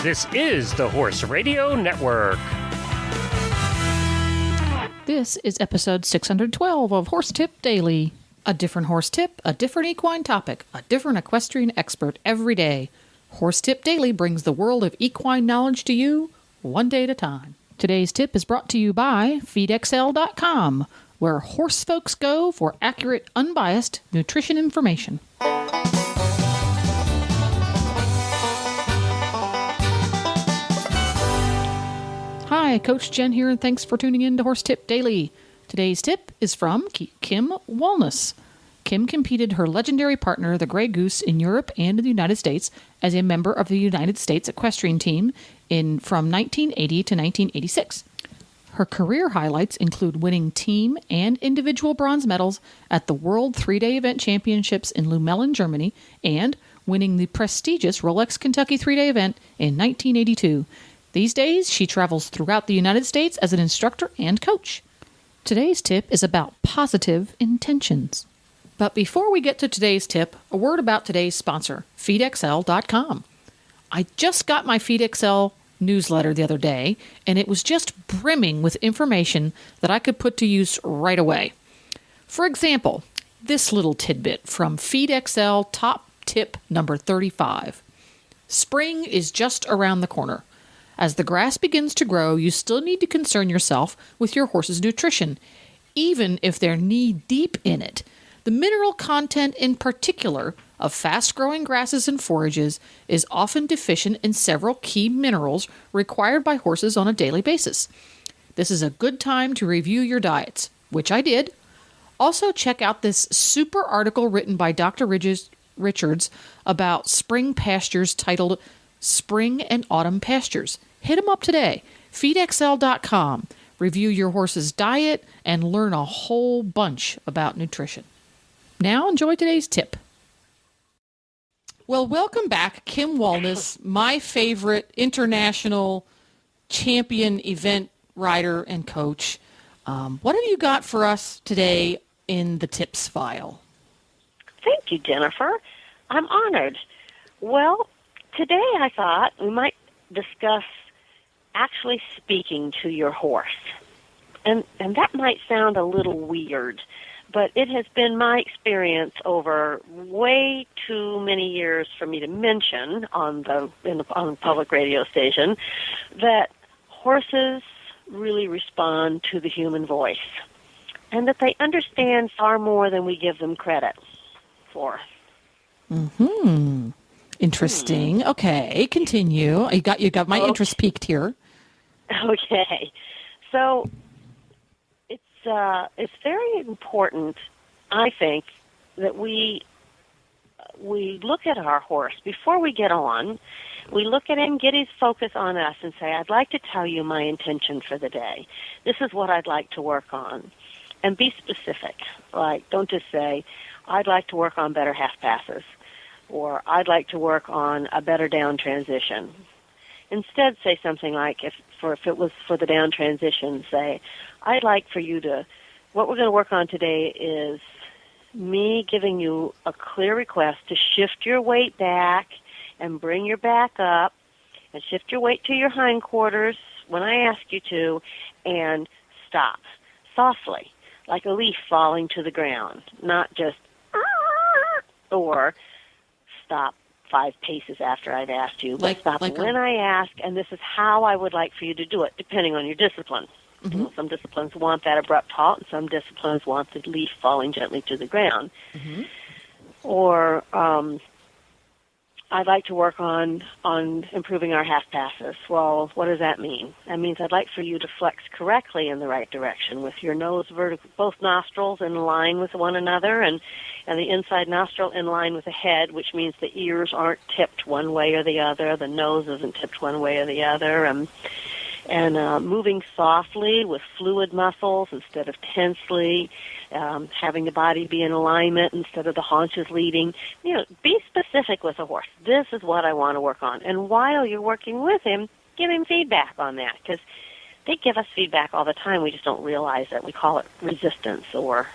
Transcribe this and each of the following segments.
This is the Horse Radio Network. This is episode 612 of Horse Tip Daily. A different horse tip, a different equine topic, a different equestrian expert every day. Horse Tip Daily brings the world of equine knowledge to you, one day at a time. Today's tip is brought to you by feedxl.com, where horse folks go for accurate, unbiased nutrition information. Hi, Coach Jen here, and thanks for tuning in to Horse Tip Daily. Today's tip is from Kim Walnes. Kim competed her legendary partner, the Grey Goose, in Europe and in the United States as a member of the United States equestrian team from 1980 to 1986. Her career highlights include winning team and individual bronze medals at the World 3-Day Event Championships in Lumellen, Germany, and winning the prestigious Rolex Kentucky 3-Day Event in 1982. These days, she travels throughout the United States as an instructor and coach. Today's tip is about positive intentions. But before we get to today's tip, a word about today's sponsor, feedxl.com. I just got my FeedXL newsletter the other day, and it was just brimming with information that I could put to use right away. For example, this little tidbit from FeedXL Top Tip number 35. Spring is just around the corner. As the grass begins to grow, you still need to concern yourself with your horse's nutrition, even if they're knee-deep in it. The mineral content in particular of fast-growing grasses and forages is often deficient in several key minerals required by horses on a daily basis. This is a good time to review your diets, which I did. Also, check out this super article written by Dr. Richards about spring pastures titled Spring and Autumn Pastures. Hit them up today. feedxl.com. Review your horse's diet and learn a whole bunch about nutrition. Now enjoy today's tip. Well, welcome back, Kim Walnes, my favorite international champion event rider and coach. What have you got for us today in the tips file? Thank you, Jennifer. I'm honored. Well, today I thought we might discuss actually speaking to your horse. And that might sound a little weird, but it has been my experience over way too many years for me to mention on the public radio station that horses really respond to the human voice and that they understand far more than we give them credit for. Mm-hmm. Interesting. Okay, continue. You got my interest piqued here. Okay. So it's very important, I think, that we look at our horse before we get on. We look at him, get his focus on us, and say, I'd like to tell you my intention for the day. This is what I'd like to work on. And be specific. Like, don't just say, I'd like to work on better half passes, or I'd like to work on a better down transition. Instead, say something like, if it was for the down transition, say, I'd like for you to, what we're going to work on today is me giving you a clear request to shift your weight back and bring your back up and shift your weight to your hindquarters when I ask you to, and stop softly, like a leaf falling to the ground, not just, or stop 5 paces after I've asked you, but stop when I ask, and this is how I would like for you to do it, depending on your discipline. Mm-hmm. You know, some disciplines want that abrupt halt, and some disciplines want the leaf falling gently to the ground. Mm-hmm. Or I'd like to work on improving our half passes. Well, what does that mean? That means I'd like for you to flex correctly in the right direction with your nose vertical, both nostrils in line with one another, and the inside nostril in line with the head, which means the ears aren't tipped one way or the other, the nose isn't tipped one way or the other, and moving softly with fluid muscles instead of tensely, having the body be in alignment instead of the haunches leading. You know, be specific with the horse. This is what I want to work on. And while you're working with him, give him feedback on that, because they give us feedback all the time. We just don't realize it. We call it resistance, or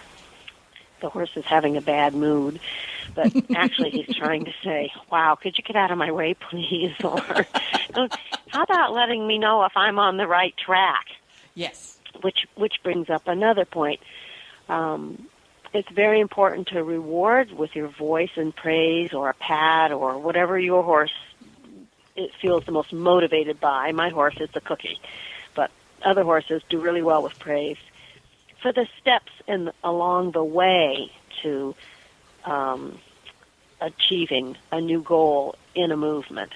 the horse is having a bad mood. But actually he's trying to say, wow, could you get out of my way, please? Or, How about letting me know if I'm on the right track? Yes. Which brings up another point. It's very important to reward with your voice and praise or a pat or whatever your horse it feels the most motivated by. My horse is the cookie, but other horses do really well with praise. For the steps along the way to achieving a new goal in a movement.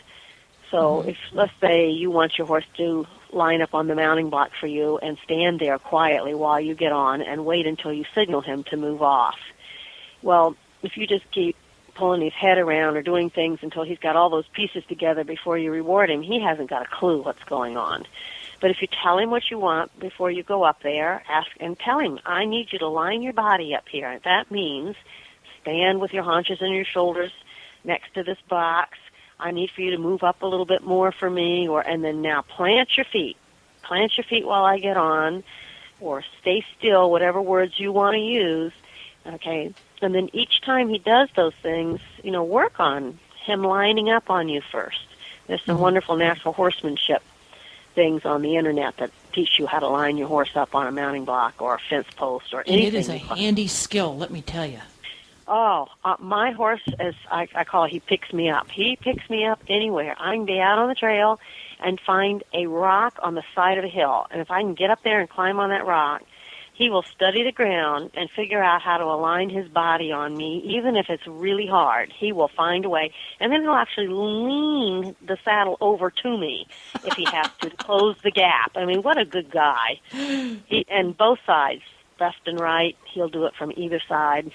So if, let's say, you want your horse to line up on the mounting block for you and stand there quietly while you get on and wait until you signal him to move off. Well, if you just keep pulling his head around or doing things until he's got all those pieces together before you reward him, he hasn't got a clue what's going on. But if you tell him what you want before you go up there, ask and tell him, I need you to line your body up here. That means stand with your haunches and your shoulders next to this box. I need for you to move up a little bit more for me, and then now plant your feet. Plant your feet while I get on, or stay still, whatever words you want to use, okay? And then each time he does those things, work on him lining up on you first. There's some wonderful natural horsemanship things on the internet that teach you how to line your horse up on a mounting block or a fence post or anything. And it is a handy skill, let me tell you. Oh, my horse, as I call it, he picks me up. He picks me up anywhere. I can be out on the trail and find a rock on the side of a hill. And if I can get up there and climb on that rock, he will study the ground and figure out how to align his body on me, even if it's really hard. He will find a way. And then he'll actually lean the saddle over to me if he has to close the gap. I mean, what a good guy. And both sides, left and right, he'll do it from either side.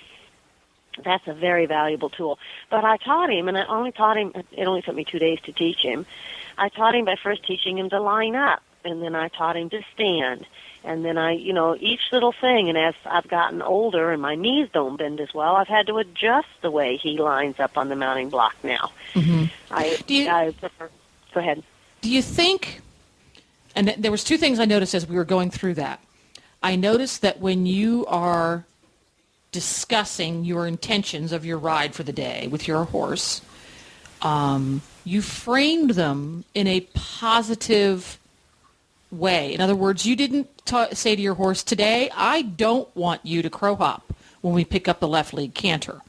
That's a very valuable tool. But I taught him, and it only took me 2 days to teach him. I taught him by first teaching him to line up, and then I taught him to stand. And then each little thing, and as I've gotten older and my knees don't bend as well, I've had to adjust the way he lines up on the mounting block now. Mm-hmm. I prefer, go ahead. Do you think, and there was two things I noticed as we were going through that. I noticed that when you are discussing your intentions of your ride for the day with your horse, you framed them in a positive way. In other words, you didn't say to your horse, today I don't want you to crow hop when we pick up the left lead canter.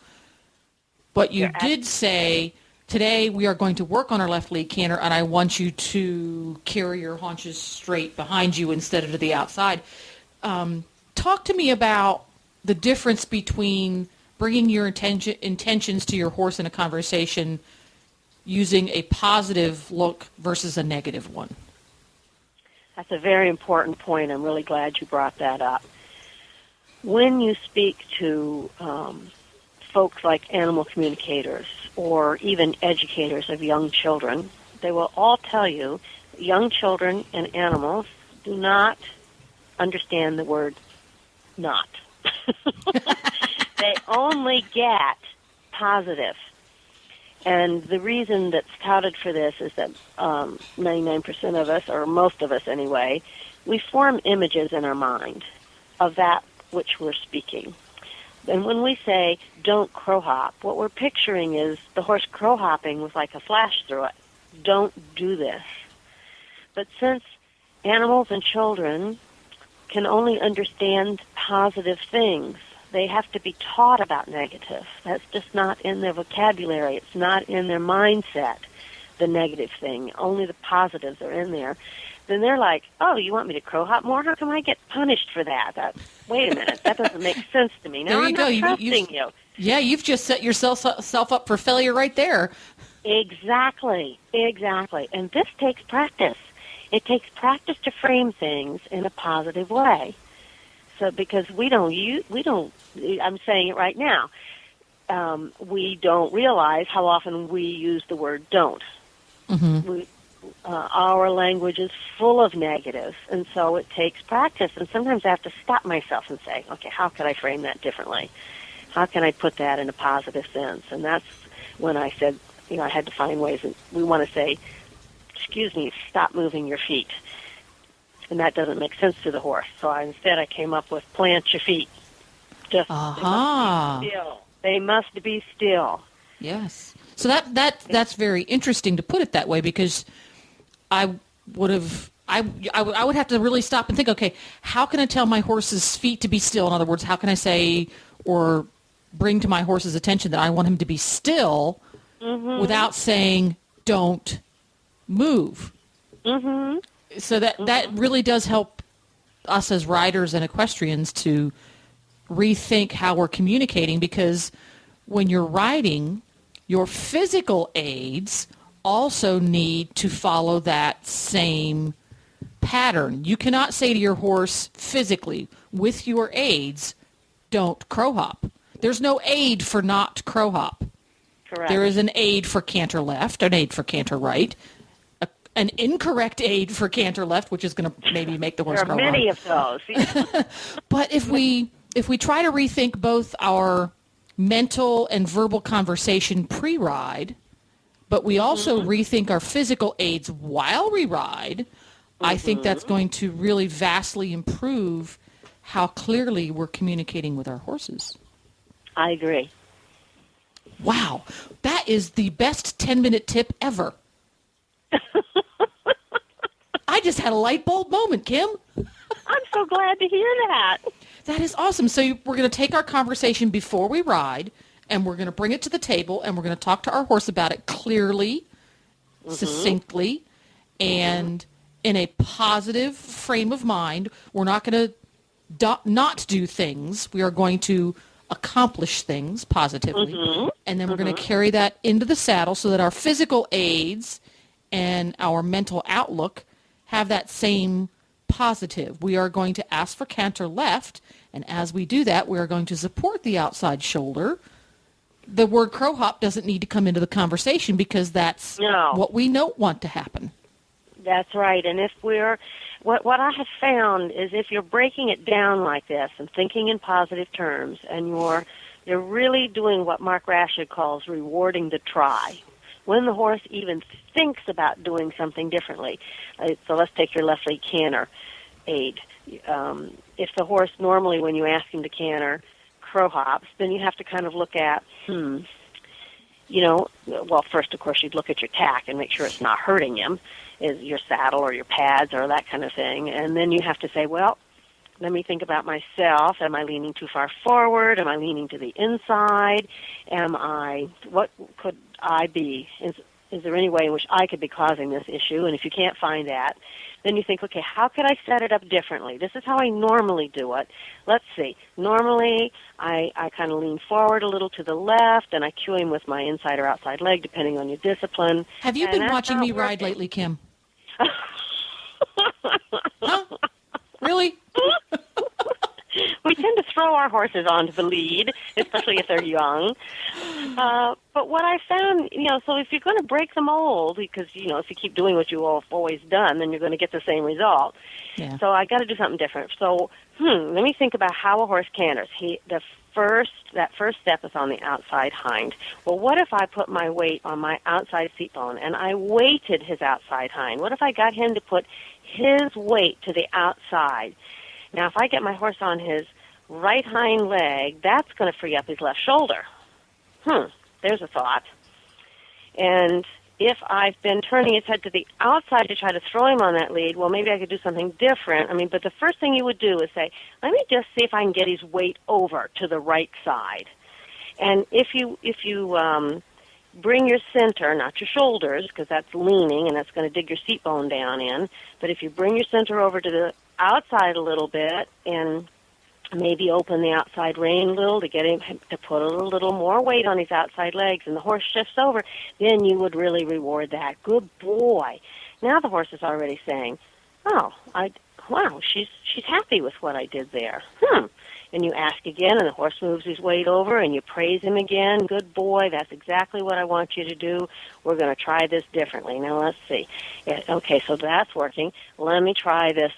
But you did say, today we are going to work on our left lead canter and I want you to carry your haunches straight behind you instead of to the outside. Talk to me about the difference between bringing your intentions to your horse in a conversation using a positive look versus a negative one. That's a very important point. I'm really glad you brought that up. When you speak to folks like animal communicators or even educators of young children, they will all tell you that young children and animals do not understand the word not. They only get positive. And the reason that's touted for this is that 99% of us, or most of us anyway, we form images in our mind of that which we're speaking. And when we say, don't crow hop, what we're picturing is the horse crow hopping with like a flash through it. Don't do this. But since animals and children can only understand positive things, they have to be taught about negative. That's just not in their vocabulary. It's not in their mindset, the negative thing. Only the positives are in there. Then they're like, oh, you want me to crow hop more? How come I get punished for that? Wait a minute. That doesn't make sense to me. Now I'm not trusting you. Yeah, you've just set yourself up for failure right there. Exactly. And this takes practice. It takes practice to frame things in a positive way. So because I'm saying it right now, we don't realize how often we use the word don't. Mm-hmm. Our language is full of negatives, and so it takes practice. And sometimes I have to stop myself and say, okay, how could I frame that differently? How can I put that in a positive sense? And that's when I said, I had to find ways. And we want to say, excuse me, stop moving your feet. And that doesn't make sense to the horse. So instead I came up with plant your feet. Just They must be still. Yes. So that's very interesting to put it that way, because I would have, I would have to really stop and think, okay, how can I tell my horse's feet to be still? In other words, how can I say or bring to my horse's attention that I want him to be still without saying, don't move? So that really does help us as riders and equestrians to rethink how we're communicating, because when you're riding, your physical aids also need to follow that same pattern. You cannot say to your horse physically, with your aids, don't crow hop. There's no aid for not crow hop. Correct. There is an aid for canter left, an aid for canter right, an incorrect aid for canter left, which is going to maybe make the horse crow hop. There are many of those. But if we try to rethink both our mental and verbal conversation pre-ride, but we also rethink our physical aids while we ride, I think that's going to really vastly improve how clearly we're communicating with our horses. I agree. Wow, that is the best 10-minute tip ever. I just had a light bulb moment, Kim. I'm so glad to hear that. That is awesome. So we're going to take our conversation before we ride, and we're going to bring it to the table, and we're going to talk to our horse about it clearly, succinctly, and in a positive frame of mind. We're not going to not do things. We are going to accomplish things positively, and then we're going to carry that into the saddle so that our physical aids and our mental outlook have that same positive. We are going to ask for canter left, and as we do that, we are going to support the outside shoulder. The word crow hop doesn't need to come into the conversation because that's what we don't want to happen. That's right. And if what I have found is if you're breaking it down like this and thinking in positive terms, and you're really doing what Mark Rashid calls rewarding the try, when the horse even thinks about doing something differently. So let's take your left leg canter aid. If the horse normally, when you ask him to canter, crow hops, then you have to kind of look at, well, first, of course, you'd look at your tack and make sure it's not hurting him, is your saddle or your pads or that kind of thing. And then you have to say, well, let me think about myself. Am I leaning too far forward? Am I leaning to the inside? What could I be? Is there any way in which I could be causing this issue? And if you can't find that, then you think, okay, how could I set it up differently? This is how I normally do it. Let's see. Normally, I kind of lean forward a little to the left, and I cue him with my inside or outside leg, depending on your discipline. Have you been watching me ride lately, Kim? Huh? Really? We tend to throw our horses onto the lead, especially if they're young. But what I found, so if you're going to break the mold, because, if you keep doing what you've always done, then you're going to get the same result. Yeah. So I got to do something different. So, let me think about how a horse canters. That first step is on the outside hind. Well, what if I put my weight on my outside seat bone and I weighted his outside hind? What if I got him to put his weight to the outside? Now, if I get my horse on his right hind leg, that's going to free up his left shoulder. There's a thought. And if I've been turning his head to the outside to try to throw him on that lead, well, maybe I could do something different. But the first thing you would do is say, let me just see if I can get his weight over to the right side. And if you bring your center, not your shoulders, because that's leaning and that's going to dig your seat bone down in, but if you bring your center over to the outside a little bit and maybe open the outside rein a little to get him to put a little more weight on his outside legs, and the horse shifts over, then you would really reward that. Good boy. Now the horse is already saying, wow, she's happy with what I did there. And you ask again, and the horse moves his weight over, and you praise him again. Good boy, that's exactly what I want you to do. We're going to try this differently. Now let's see. Okay, so that's working. Let me try this.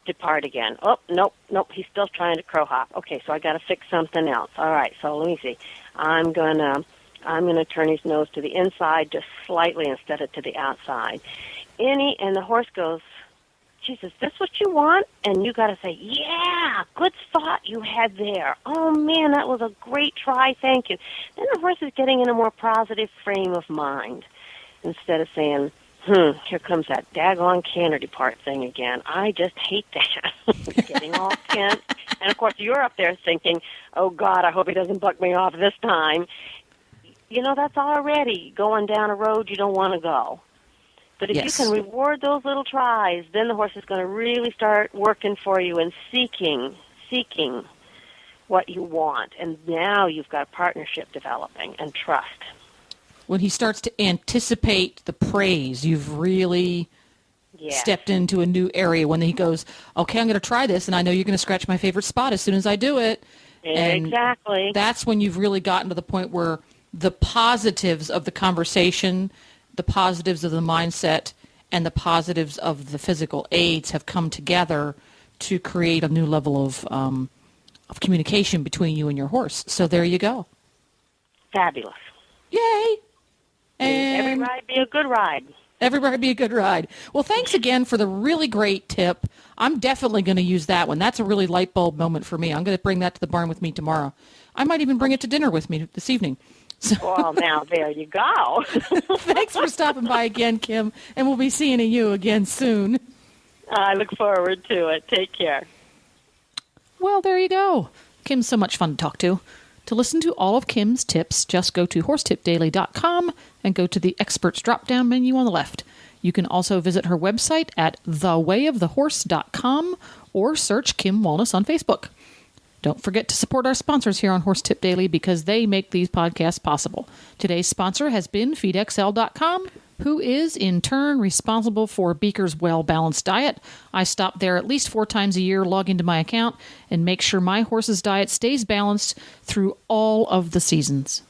Depart again. Oh, nope, he's still trying to crow hop. Okay, so I got to fix something else. All right, so let me see. I'm gonna turn his nose to the inside just slightly instead of to the outside. And the horse goes, Jesus, this what you want? And you got to say, yeah, good thought you had there. Oh man, that was a great try. Thank you. Then the horse is getting in a more positive frame of mind instead of saying, Here comes that daggone canner depart thing again. I just hate that. Getting all tense. And, of course, you're up there thinking, oh, God, I hope he doesn't buck me off this time. You know, that's already going down a road you don't want to go. But if Yes. you can reward those little tries, then the horse is going to really start working for you and seeking what you want. And now you've got a partnership developing and trust. When he starts to anticipate the praise, you've really stepped into a new area. When he goes, okay, I'm going to try this, and I know you're going to scratch my favorite spot as soon as I do it. And Exactly. that's when you've really gotten to the point where the positives of the conversation, the positives of the mindset, and the positives of the physical aids have come together to create a new level of communication between you and your horse. So there you go. Fabulous. Yay! And Every ride be a good ride. every ride be a good ride. Well, thanks again for the really great tip. I'm definitely going to use that one. That's a really light bulb moment for me. I'm going to bring that to the barn with me tomorrow. I might even bring it to dinner with me this evening. So, Well, now there you go. thanks for stopping by again, Kim, and we'll be seeing you again soon. I look forward to it. Take care. Well, there you go. Kim's so much fun to talk to. To listen to all of Kim's tips, just go to horsetipdaily.com and go to the Experts drop-down menu on the left. You can also visit her website at thewayofthehorse.com or search Kim Walnes on Facebook. Don't forget to support our sponsors here on Horse Tip Daily because they make these podcasts possible. Today's sponsor has been FeedXL.com, who is in turn responsible for Beaker's well-balanced diet. I stop there at least 4 times a year, log into my account, and make sure my horse's diet stays balanced through all of the seasons.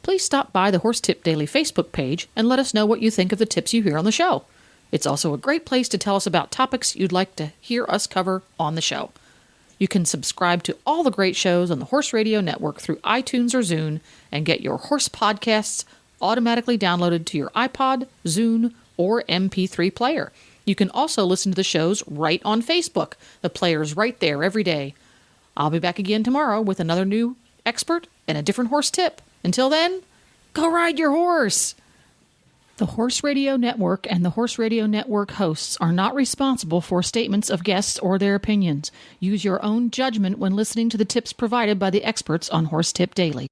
Please stop by the Horse Tip Daily Facebook page and let us know what you think of the tips you hear on the show. It's also a great place to tell us about topics you'd like to hear us cover on the show. You can subscribe to all the great shows on the Horse Radio Network through iTunes or Zune and get your horse podcasts automatically downloaded to your iPod, Zune, or MP3 player. You can also listen to the shows right on Facebook. The player's right there every day. I'll be back again tomorrow with another new expert and a different horse tip. Until then, go ride your horse! The Horse Radio Network and the Horse Radio Network hosts are not responsible for statements of guests or their opinions. Use your own judgment when listening to the tips provided by the experts on Horse Tip Daily.